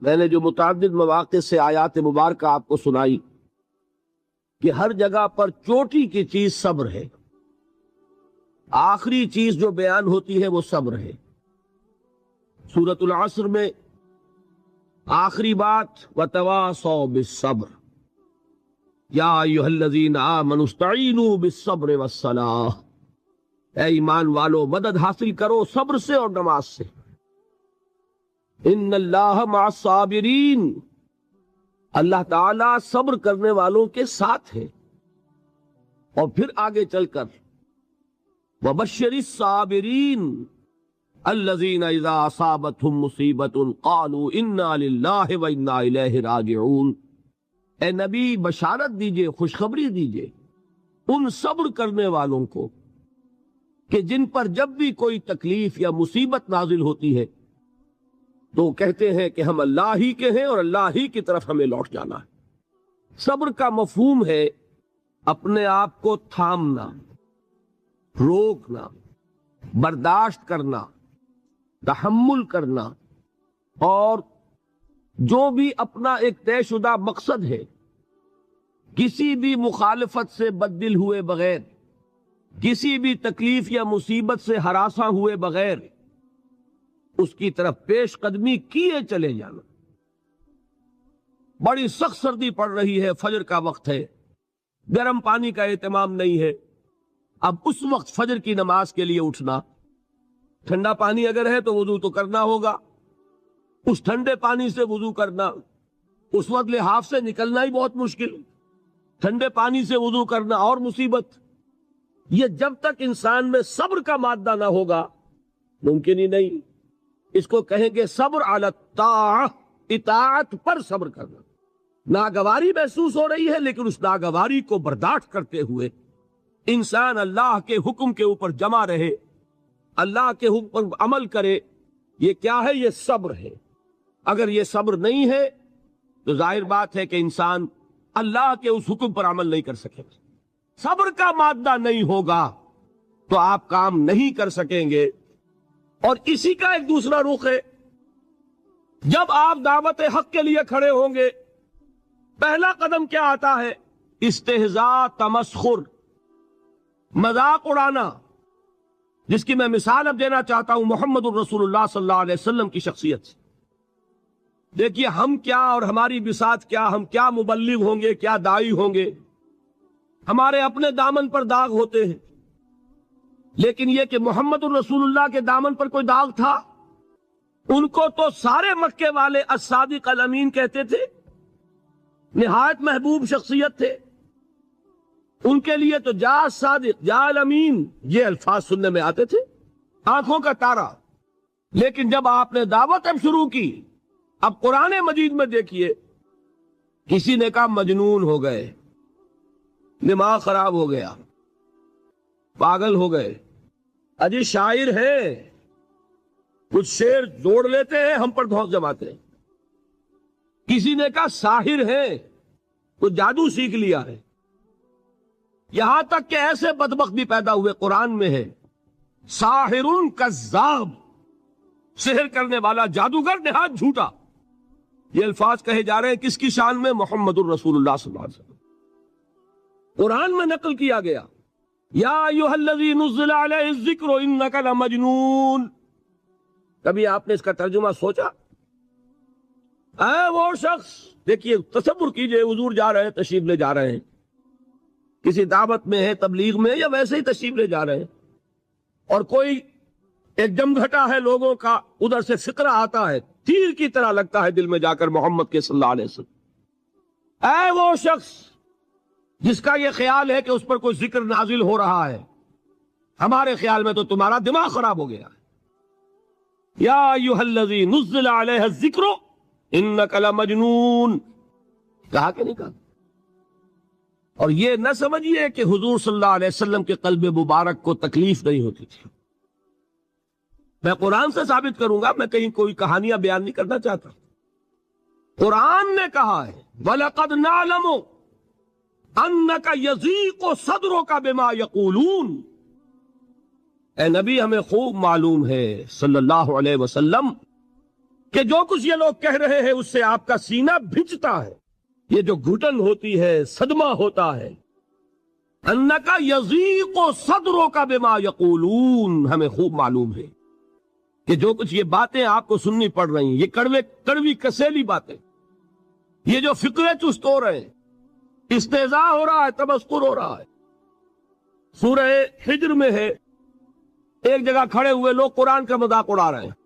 میں نے جو متعدد مواقع سے آیات مبارکہ آپ کو سنائی کہ ہر جگہ پر چوٹی کی چیز صبر ہے، آخری چیز جو بیان ہوتی ہے وہ صبر ہے۔ سورۃ العصر میں آخری بات وَتَوَاصَوْا بِالصَّبْرِ یا ایھا الذین آمنوا استعینوا بالصبر والصلاۃ، اے ایمان والو مدد حاصل کرو صبر سے اور نماز سے۔ ان اللہ مع الصابرین، اللہ تعالیٰ صبر کرنے والوں کے ساتھ ہے۔ اور پھر آگے چل کر وبشر الصابرین الذین اذا اصابتهم مصیبۃ قالوا انا للہ وانا الیہ راجعون، اے نبی بشارت دیجئے، خوشخبری دیجئے ان صبر کرنے والوں کو کہ جن پر جب بھی کوئی تکلیف یا مصیبت نازل ہوتی ہے تو کہتے ہیں کہ ہم اللہ ہی کے ہیں اور اللہ ہی کی طرف ہمیں لوٹ جانا ہے۔ صبر کا مفہوم ہے اپنے آپ کو تھامنا، روکنا، برداشت کرنا، تحمل کرنا، اور جو بھی اپنا ایک طے شدہ مقصد ہے کسی بھی مخالفت سے بددل ہوئے بغیر، کسی بھی تکلیف یا مصیبت سے ہراساں ہوئے بغیر اس کی طرف پیش قدمی کیے چلے جانا۔ بڑی سخت سردی پڑ رہی ہے، فجر کا وقت ہے، گرم پانی کا اہتمام نہیں ہے، اب اس وقت فجر کی نماز کے لیے اٹھنا، ٹھنڈا پانی اگر ہے تو وضو تو کرنا ہوگا، اس ٹھنڈے پانی سے وضو کرنا، اس وقت لحاف سے نکلنا ہی بہت مشکل، ٹھنڈے پانی سے وضو کرنا اور مصیبت۔ یہ جب تک انسان میں صبر کا مادہ نہ ہوگا ممکن ہی نہیں۔ اس کو کہیں گے صبر علی الطاعہ، اطاعت پر صبر کرنا۔ ناگواری محسوس ہو رہی ہے لیکن اس ناگواری کو برداشت کرتے ہوئے انسان اللہ کے حکم کے اوپر جمع رہے، اللہ کے حکم پر عمل کرے۔ یہ کیا ہے؟ یہ صبر ہے۔ اگر یہ صبر نہیں ہے تو ظاہر بات ہے کہ انسان اللہ کے اس حکم پر عمل نہیں کر سکے۔ صبر کا مادہ نہیں ہوگا تو آپ کام نہیں کر سکیں گے۔ اور اسی کا ایک دوسرا رخ ہے، جب آپ دعوت حق کے لیے کھڑے ہوں گے پہلا قدم کیا آتا ہے؟ استہزاء، تمسخر، مذاق اڑانا، جس کی میں مثال اب دینا چاہتا ہوں محمد الرسول اللہ صلی اللہ علیہ وسلم کی شخصیت سے۔ دیکھیے ہم کیا اور ہماری بساط کیا، ہم کیا مبلغ ہوں گے، کیا داعی ہوں گے، ہمارے اپنے دامن پر داغ ہوتے ہیں، لیکن یہ کہ محمد الرسول اللہ کے دامن پر کوئی داغ تھا؟ ان کو تو سارے مکے والے الصادق الامین کہتے تھے، نہایت محبوب شخصیت تھے، ان کے لیے تو جا صادق، جا الامین، یہ الفاظ سننے میں آتے تھے، آنکھوں کا تارا۔ لیکن جب آپ نے دعوت اب شروع کی، اب قرآن مجید میں دیکھیے کسی نے کہا مجنون ہو گئے، دماغ خراب ہو گیا، پاگل ہو گئے، اجی شاعر ہے، کچھ شعر جوڑ لیتے ہیں ہم پر دھوس جماتے ہیں۔ کسی نے کہا ساحر ہے، کچھ جادو سیکھ لیا ہے، یہاں تک کہ ایسے بدبخت بھی پیدا ہوئے، قرآن میں ہے ساحر کذاب، سحر کرنے والا جادوگر نہایت جھوٹا۔ یہ الفاظ کہے جا رہے ہیں کس کی شان میں؟ محمد الرسول اللہ صلی اللہ علیہ وسلم۔ قرآن میں نقل کیا گیا یا ایھا الذی نزل علیہ الذکر انک لمجنون۔ کبھی آپ نے اس کا ترجمہ سوچا؟ اے وہ شخص، دیکھیے تصور کیجئے حضور جا رہے ہیں، تشریف لے جا رہے ہیں، کسی دعوت میں ہے، تبلیغ میں، یا ویسے ہی تشریف لے جا رہے ہیں، اور کوئی ایک جمگھٹا ہے لوگوں کا، ادھر سے فقرہ آتا ہے، تیر کی طرح لگتا ہے دل میں جا کر محمد کے صلی اللہ علیہ وسلم۔ اے وہ شخص جس کا یہ خیال ہے کہ اس پر کوئی ذکر نازل ہو رہا ہے، ہمارے خیال میں تو تمہارا دماغ خراب ہو گیا ہے۔ یا ایھا الذی نزل علیہ الذکر انک لمجنون، کہا کہ نہیں کہا؟ اور یہ نہ سمجھیے کہ حضور صلی اللہ علیہ وسلم کے قلب مبارک کو تکلیف نہیں ہوتی تھی۔ میں قرآن سے ثابت کروں گا، میں کہیں کوئی کہانیاں بیان نہیں کرنا چاہتا۔ قرآن نے کہا ہے وَلَقَدْ نَعْلَمُ أَنَّكَ يَضِيقُ صَدْرُكَ بِمَا يَقُولُونَ، اے نبی ہمیں خوب معلوم ہے صلی اللہ علیہ وسلم کہ جو کچھ یہ لوگ کہہ رہے ہیں اس سے آپ کا سینہ بھجتا ہے، یہ جو گھٹن ہوتی ہے، صدمہ ہوتا ہے۔ انکا یضیق صدرک بما یقولون، ہمیں خوب معلوم ہے کہ جو کچھ یہ باتیں آپ کو سننی پڑ رہی ہیں، یہ کڑوی کسیلی باتیں، یہ جو فکرے چست ہو رہے ہیں، استہزاء ہو رہا ہے، تمسخر ہو رہا ہے۔ سورہ حجر میں ہے، ایک جگہ کھڑے ہوئے لوگ قرآن کا مذاق اڑا رہے ہیں،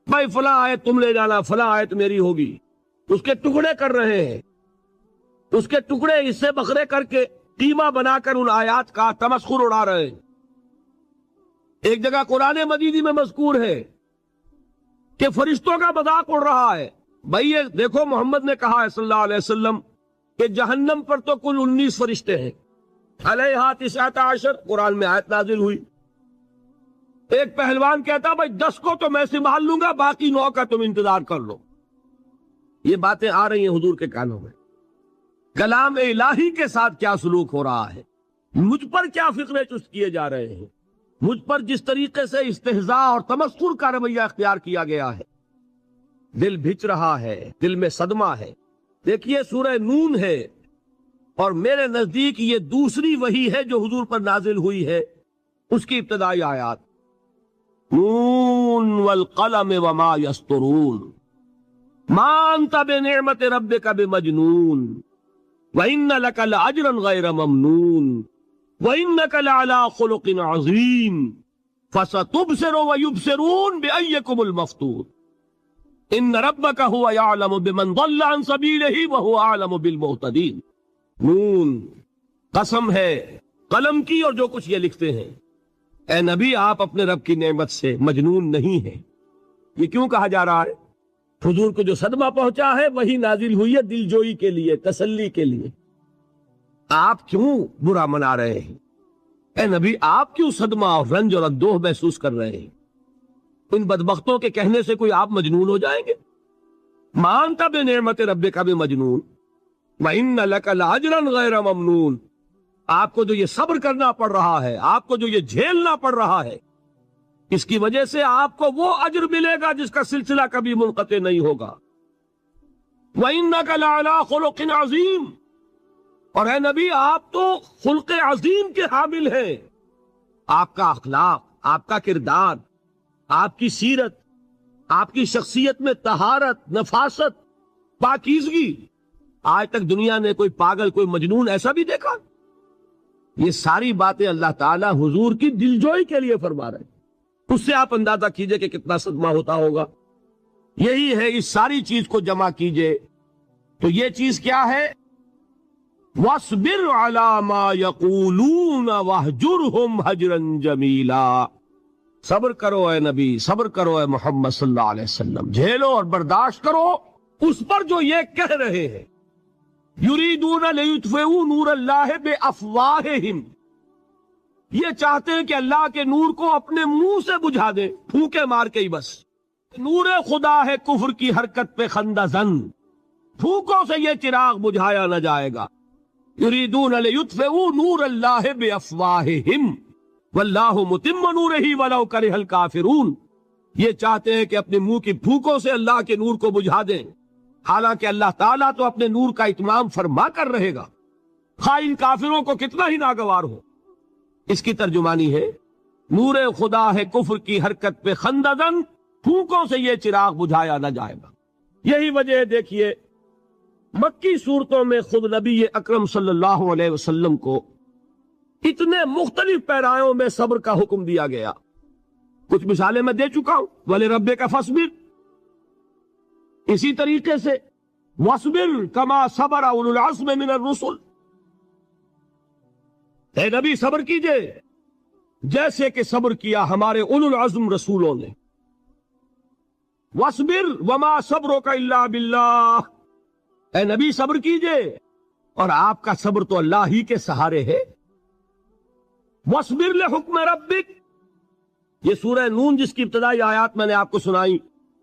بھائی فلاں آیت تم لے جانا، فلاں آیت میری ہوگی، اس کے ٹکڑے کر رہے ہیں، اس کے ٹکڑے حصے بکھرے کر کے ٹیما بنا کر ان آیات کا تمسخر اڑا رہے ہیں۔ ایک جگہ قرآن مجید میں مذکور ہے کہ فرشتوں کا مذاق اڑ رہا ہے، بھائی یہ دیکھو محمد نے کہا ہے صلی اللہ علیہ وسلم کہ جہنم پر تو کل 19 فرشتے ہیں، علیہا 19 قرآن میں آیت نازل ہوئی۔ ایک پہلوان کہتا بھائی 10 کو تو میں سنبھال لوں گا، باقی 9 کا تم انتظار کر لو۔ یہ باتیں آ رہی ہیں حضور کے کانوں میں، کلام الہی کے ساتھ کیا سلوک ہو رہا ہے، مجھ پر کیا فکرے چست کیے جا رہے ہیں، مجھ پر جس طریقے سے استہزاء اور تمسخر کا رویہ اختیار کیا گیا ہے، دل بھچ رہا ہے، دل میں صدمہ ہے۔ دیکھیے سورہ نون ہے، اور میرے نزدیک یہ دوسری وحی ہے جو حضور پر نازل ہوئی ہے، اس کی ابتدائی آیات، نون والقلم وما یسطرون ما انت بنعمت ربک بمجنون وَإِنَّ لَكَ لَأَجْرًا غَيْرَ مَمْنُونٍ وَإِنَّكَ لَعَلَىٰ خُلُقٍ عَظِيمٍ فَسَتُبْصِرُ وَيُبْصِرُونَ بِأَيِّكُمُ الْمَفْتُونُ إِنَّ رَبَّكَ هُوَ يَعْلَمُ بِمَنْ ضَلَّ عَنْ سَبِيلِهِ وَهُوَ أَعْلَمُ بِالْمُهْتَدِينَ۔ نون، قسم ہے قلم کی اور جو کچھ یہ لکھتے ہیں۔ اے نبی آپ اپنے رب کی نعمت سے مجنون نہیں ہیں۔ یہ کیوں کہا جا رہا ہے؟ حضور کو جو صدمہ پہنچا ہے وہی نازل ہوئی ہے دل جوئی کے لیے، تسلی کے لیے۔ آپ کیوں برا منا رہے ہیں؟ اے نبی آپ کیوں صدمہ اور رنج اور اندوہ محسوس کر رہے ہیں؟ ان بدبختوں کے کہنے سے کوئی آپ مجنون ہو جائیں گے؟ مانتا بے نعمت رب کا بھی مجنون وَإِنَّ لَكَ لَأَجْرًا غَيْرَ مَمْنُونٍ، آپ کو جو یہ صبر کرنا پڑ رہا ہے، آپ کو جو یہ جھیلنا پڑ رہا ہے، اس کی وجہ سے آپ کو وہ اجر ملے گا جس کا سلسلہ کبھی منقطع نہیں ہوگا۔ وَإِنَّكَ لَعَلَىٰ خُلُقٍ عَظِيمٍ، اور اے نبی آپ تو خلق عظیم کے حامل ہیں۔ آپ کا اخلاق، آپ کا کردار، آپ کی سیرت، آپ کی شخصیت میں طہارت، نفاست، پاکیزگی، آج تک دنیا نے کوئی پاگل، کوئی مجنون ایسا بھی دیکھا؟ یہ ساری باتیں اللہ تعالیٰ حضور کی دلجوئی کے لیے فرما رہے ہیں۔ اس سے آپ اندازہ کیجئے کہ کتنا صدمہ ہوتا ہوگا۔ یہی ہے، اس ساری چیز کو جمع کیجئے تو یہ چیز کیا ہے؟ وَاصْبِرْ عَلَىٰ مَا يَقُولُونَ وَاهْجُرْهُمْ هَجْرًا جَمِيلًا، صبر کرو اے نبی، صبر کرو اے محمد صلی اللہ علیہ وسلم، جھیلو اور برداشت کرو اس پر جو یہ کہہ رہے ہیں۔ یریدون لیطفئوا نور اللہ بافواہہم، یہ چاہتے ہیں کہ اللہ کے نور کو اپنے منہ سے بجھا دیں، پھونکے مار کے ہی بس۔ نور خدا ہے کفر کی حرکت پہ خندہ زن، پھونکوں سے یہ چراغ بجھایا نہ جائے گا۔ یریدون لیطفئوا نور اللہ بافواہہم واللہ متم نورہ ولو کرہ الکافرون، یہ چاہتے ہیں کہ اپنے منہ کی پھونکوں سے اللہ کے نور کو بجھا دیں، حالانکہ اللہ تعالیٰ تو اپنے نور کا اتمام فرما کر رہے گا، خواہ ان کافروں کو کتنا ہی ناگوار ہو۔ اس کی ترجمانی ہے، نور خدا ہے کفر کی حرکت پہ خنددن، پھونکوں سے یہ چراغ بجھایا نہ جائے گا۔ یہی وجہ ہے، دیکھیے مکی صورتوں میں خود نبی اکرم صلی اللہ علیہ وسلم کو اتنے مختلف پیرایوں میں صبر کا حکم دیا گیا۔ کچھ مثالیں میں دے چکا ہوں، وَلِرَبِّكَ فَاصْبِرْ، اسی طریقے سے وَاصْبِرْ كَمَا صَبَرَ أُولُو الْعَزْمِ مِنَ الرُّسُلِ، اے نبی صبر کیجئے جیسے کہ صبر کیا ہمارے اولو العزم رسولوں نے۔ وَاصْبِرْ وَمَا صَبْرُكَ إِلَّا بِاللَّهِ، اے نبی صبر کیجئے اور آپ کا صبر تو اللہ ہی کے سہارے ہے۔ وَاصْبِرْ لِحُکْمِ رَبِّكَ، یہ سورہ نون جس کی ابتدائی آیات میں نے آپ کو سنائی،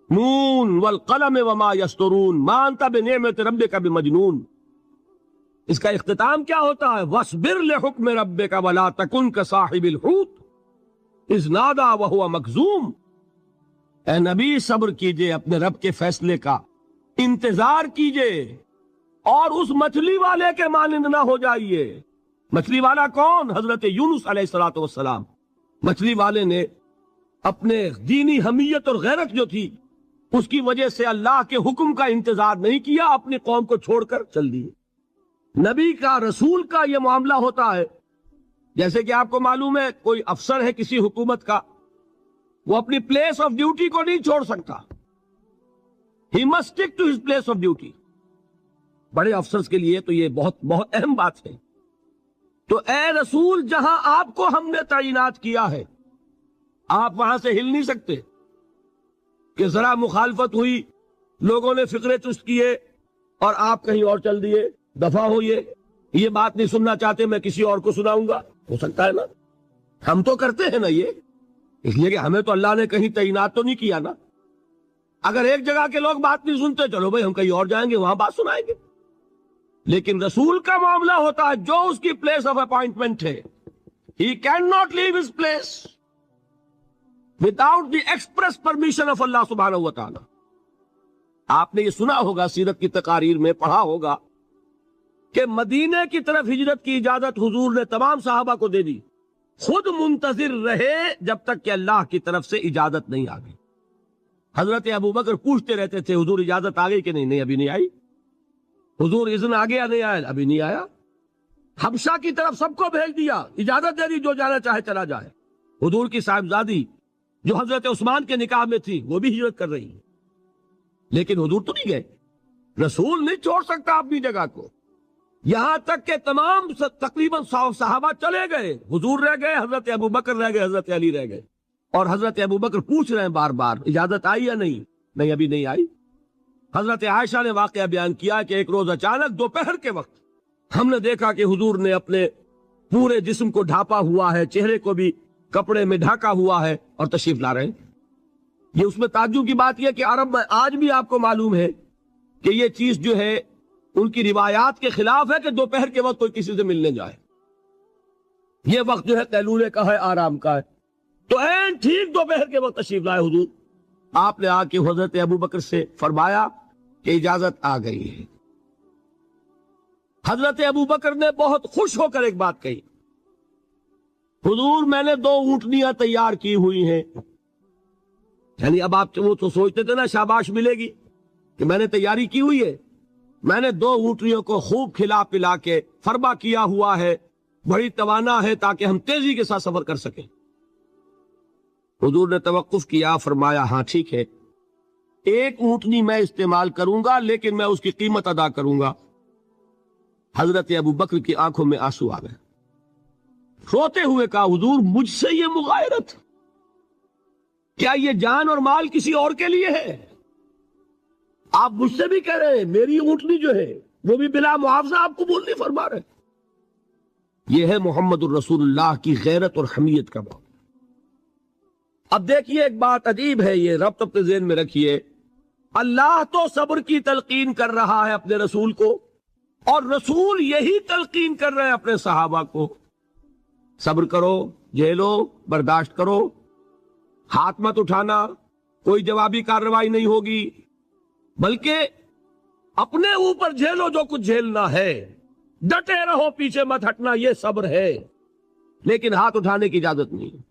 نون والقلم وما یسطرون ما انت بنعمت ربک بمجنون، اس کا اختتام کیا ہوتا ہے؟ وَاصْبِرْ لِحُکْمِ رَبِّكَ وَلَا تَكُنْ كَصَاحِبِ الْحُوتِ إِذْ نَادَىٰ وَهُوَ مَكْظُومٌ، اے نبی صبر کیجئے اپنے رب کے فیصلے کا، انتظار کیجئے اور اس مچھلی والے کے مانند نہ ہو جائیے۔ مچھلی والا کون؟ حضرت یونس علیہ الصلوۃ والسلام۔ مچھلی والے نے اپنے دینی حمیت اور غیرت جو تھی اس کی وجہ سے اللہ کے حکم کا انتظار نہیں کیا، اپنی قوم کو چھوڑ کر چل دیے۔ نبی کا، رسول کا یہ معاملہ ہوتا ہے۔ جیسے کہ آپ کو معلوم ہے کوئی افسر ہے کسی حکومت کا، وہ اپنی پلیس آف ڈیوٹی کو نہیں چھوڑ سکتا، he must stick to his place of duty. بڑے افسرز کے لیے تو یہ بہت بہت اہم بات ہے۔ تو اے رسول، جہاں آپ کو ہم نے تعینات کیا ہے آپ وہاں سے ہل نہیں سکتے کہ ذرا مخالفت ہوئی، لوگوں نے فقرے چست کیے اور آپ کہیں اور چل دیے، دفع ہوئیے، یہ بات نہیں سننا چاہتے، میں کسی اور کو سناؤں گا۔ ہو سکتا ہے نا؟ ہم تو کرتے ہیں نا یہ، اس لیے کہ ہمیں تو اللہ نے کہیں تعینات تو نہیں کیا نا۔ اگر ایک جگہ کے لوگ بات نہیں سنتے، چلو بھائی ہم کہیں اور جائیں گے، وہاں بات سنائیں گے۔ لیکن رسول کا معاملہ ہوتا ہے جو اس کی پلیس آف اپوائنٹمنٹ ہے، he can not leave his place without the express permission of اللہ سبحانہ و تعالی۔ آپ نے یہ سنا ہوگا، سیرت کی تقاریر میں پڑھا ہوگا کہ مدینے کی طرف ہجرت کی اجازت حضور نے تمام صحابہ کو دے دی، خود منتظر رہے جب تک کہ اللہ کی طرف سے اجازت نہیں آ گئی۔ حضرت ابوبکر پوچھتے رہتے تھے حضور اجازت آ گئی کہ نہیں؟ نہیں ابھی نہیں آئی۔ حضور اذن آ گیا؟ نہیں آیا، ابھی نہیں آیا۔ حبشہ کی طرف سب کو بھیج دیا، اجازت دے دی جو جانا چاہے چلا جائے۔ حضور کی صاحبزادی جو حضرت عثمان کے نکاح میں تھی وہ بھی ہجرت کر رہی ہے، لیکن حضور تو نہیں گئے۔ رسول نہیں چھوڑ سکتا اپنی جگہ کو، یہاں تک کہ تمام تقریباً 100 صحابہ چلے گئے، حضور رہ گئے، حضرت ابوبکر رہ گئے، حضرت علی رہ گئے، اور حضرت ابوبکر پوچھ رہے ہیں بار بار اجازت آئی یا نہیں؟ نہیں ابھی نہیں آئی۔ حضرت عائشہ نے واقعہ بیان کیا کہ ایک روز اچانک دوپہر کے وقت ہم نے دیکھا کہ حضور نے اپنے پورے جسم کو ڈھانپا ہوا ہے، چہرے کو بھی کپڑے میں ڈھانکا ہوا ہے اور تشریف لا رہے ہیں۔ یہ اس میں تعجب کی بات یہ کہ عرب میں آج بھی آپ کو معلوم ہے کہ یہ چیز جو ہے ان کی روایات کے خلاف ہے کہ دوپہر کے وقت کوئی کسی سے ملنے جائے۔ یہ وقت جو ہے قیلولے کا ہے، آرام کا ہے۔ تو این ٹھیک دوپہر کے وقت تشریف لائے حضور، آپ نے آ کے حضرت ابوبکر سے فرمایا کہ اجازت آ گئی ہے۔ حضرت ابوبکر نے بہت خوش ہو کر ایک بات کہی، حضور میں نے 2 اونٹنیاں تیار کی ہوئی ہیں۔ یعنی اب آپ وہ تو سوچتے تھے نا شاباش ملے گی کہ میں نے تیاری کی ہوئی ہے، میں نے 2 اونٹنیوں کو خوب کھلا پلا کے فربا کیا ہوا ہے، بڑی توانا ہے تاکہ ہم تیزی کے ساتھ سفر کر سکیں۔ حضور نے توقف کیا، فرمایا ہاں ٹھیک ہے، 1 اونٹنی میں استعمال کروں گا لیکن میں اس کی قیمت ادا کروں گا۔ حضرت ابوبکر کی آنکھوں میں آنسو آ گئے، روتے ہوئے کہا حضور مجھ سے یہ مغایرت، کیا یہ جان اور مال کسی اور کے لیے ہے؟ آپ مجھ سے بھی کہہ رہے ہیں میری اونٹنی جو ہے وہ بھی بلا معاوضہ آپ قبول نہیں فرما رہے۔ یہ ہے محمد الرسول اللہ کی غیرت اور حمیت کا بات۔ اب دیکھیے ایک بات عجیب ہے، یہ ربط اپنے ذہن میں رکھیے، اللہ تو صبر کی تلقین کر رہا ہے اپنے رسول کو، اور رسول یہی تلقین کر رہے ہیں اپنے صحابہ کو، صبر کرو، جھیلو، برداشت کرو، ہاتھ مت اٹھانا، کوئی جوابی کارروائی نہیں ہوگی، بلکہ اپنے اوپر جھیلو جو کچھ جھیلنا ہے، ڈٹے رہو، پیچھے مت ہٹنا، یہ صبر ہے، لیکن ہاتھ اٹھانے کی اجازت نہیں۔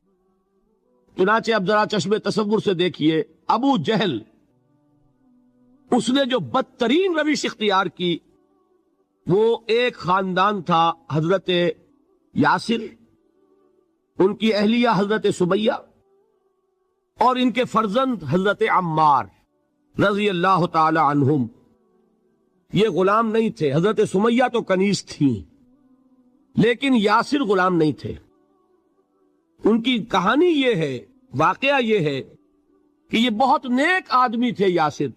چنانچہ اب ذرا چشم تصور سے دیکھیے، ابو جہل اس نے جو بدترین روش اختیار کی، وہ ایک خاندان تھا حضرت یاسر، ان کی اہلیہ حضرت سمیہ، اور ان کے فرزند حضرت عمار رضی اللہ تعالی عنہم۔ یہ غلام نہیں تھے، حضرت سمیہ تو کنیز تھیں لیکن یاسر غلام نہیں تھے۔ ان کی کہانی یہ ہے، واقعہ یہ ہے کہ یہ بہت نیک آدمی تھے یاسر،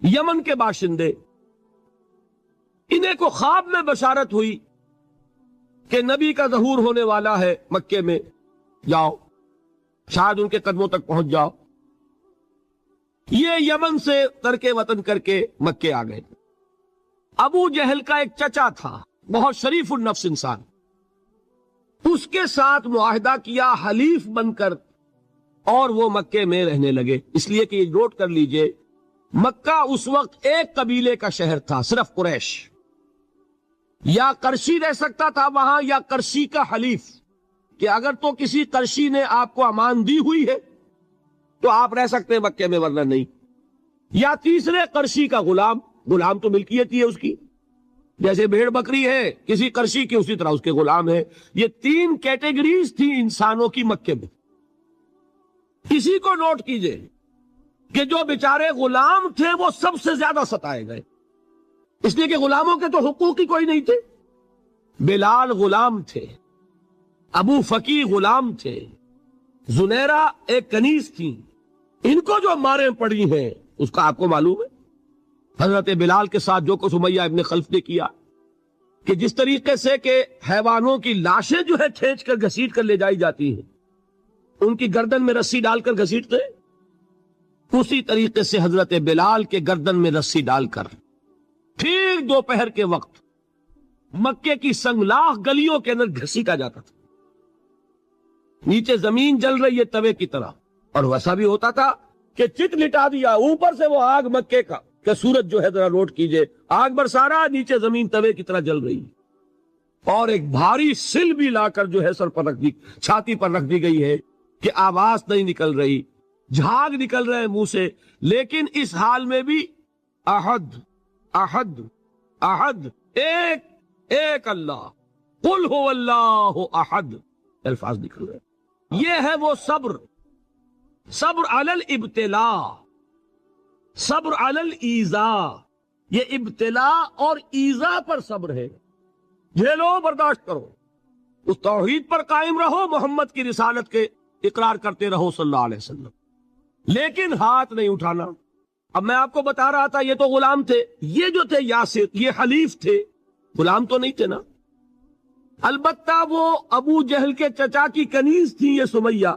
یمن کے باشندے۔ انہیں کو خواب میں بشارت ہوئی کہ نبی کا ظہور ہونے والا ہے مکے میں، جاؤ شاید ان کے قدموں تک پہنچ جاؤ۔ یہ یمن سے ترک وطن کر کے مکے آ گئے۔ ابو جہل کا ایک چچا تھا، بہت شریف النفس انسان، اس کے ساتھ معاہدہ کیا حلیف بن کر اور وہ مکے میں رہنے لگے. اس لیے کہ یہ نوٹ کر لیجئے مکہ اس وقت ایک قبیلے کا شہر تھا، صرف قریش. یا قرشی رہ سکتا تھا وہاں یا قرشی کا حلیف، کہ اگر تو کسی قرشی نے آپ کو امان دی ہوئی ہے تو آپ رہ سکتے ہیں مکے میں، ورنہ نہیں. یا تیسرے قرشی کا غلام، غلام تو ملکیت ہی ہے اس کی، جیسے بھیڑ بکری ہے کسی قرشی کی اسی طرح اس کے غلام ہے. یہ 3 کیٹیگریز تھی انسانوں کی مکے میں. اسی کو نوٹ کیجئے کہ جو بیچارے غلام تھے وہ سب سے زیادہ ستائے گئے، اس لیے کہ غلاموں کے تو حقوق ہی کوئی نہیں تھے. بلال غلام تھے، ابو فقی غلام تھے، زنیرہ ایک کنیز تھی. ان کو جو ماریں پڑی ہیں اس کا آپ کو معلوم ہے. حضرت بلال کے ساتھ جو کچھ امیہ ابن خلف نے کیا، کہ جس طریقے سے کہ حیوانوں کی لاشیں جو ہے کھینچ کر گھسیٹ کر لے جائی جاتی ہیں، ان کی گردن میں رسی ڈال کر گھسیٹتے، اسی طریقے سے حضرت بلال کے گردن میں رسی ڈال کر ٹھیک دوپہر کے وقت مکے کی سنگلاخ گلیوں کے اندر گھسیٹا جاتا تھا. نیچے زمین جل رہی ہے توے کی طرح، اور ویسا بھی ہوتا تھا کہ چت لٹا دیا، اوپر سے وہ آگ مکے کا کہ سورج جو ہے ذرا نوٹ کیجئے، آگ برسا رہا، نیچے زمین توے کی طرح جل رہی، اور ایک بھاری سل بھی لا کر جو ہے سر پر رکھ دی، چھاتی پر رکھ دی گئی ہے کہ آواز نہیں نکل رہی، جھاگ نکل رہے ہیں منہ سے. لیکن اس حال میں بھی احد احد احد، ایک ایک اللہ، قل هو اللہ احد، الفاظ نکل رہے. یہ ہے وہ صبر، صبر علی الابتلاء، صبر علی الایذاء. یہ ابتلاء اور ایذاء پر صبر ہے. جھیلو، برداشت کرو، اس توحید پر قائم رہو، محمد کی رسالت کے اقرار کرتے رہو صلی اللہ علیہ وسلم، لیکن ہاتھ نہیں اٹھانا. اب میں آپ کو بتا رہا تھا یہ تو غلام تھے، یہ جو تھے یاسر یہ حلیف تھے، غلام تو نہیں تھے نا. البتہ وہ ابو جہل کے چچا کی کنیز تھی یہ سمیہ،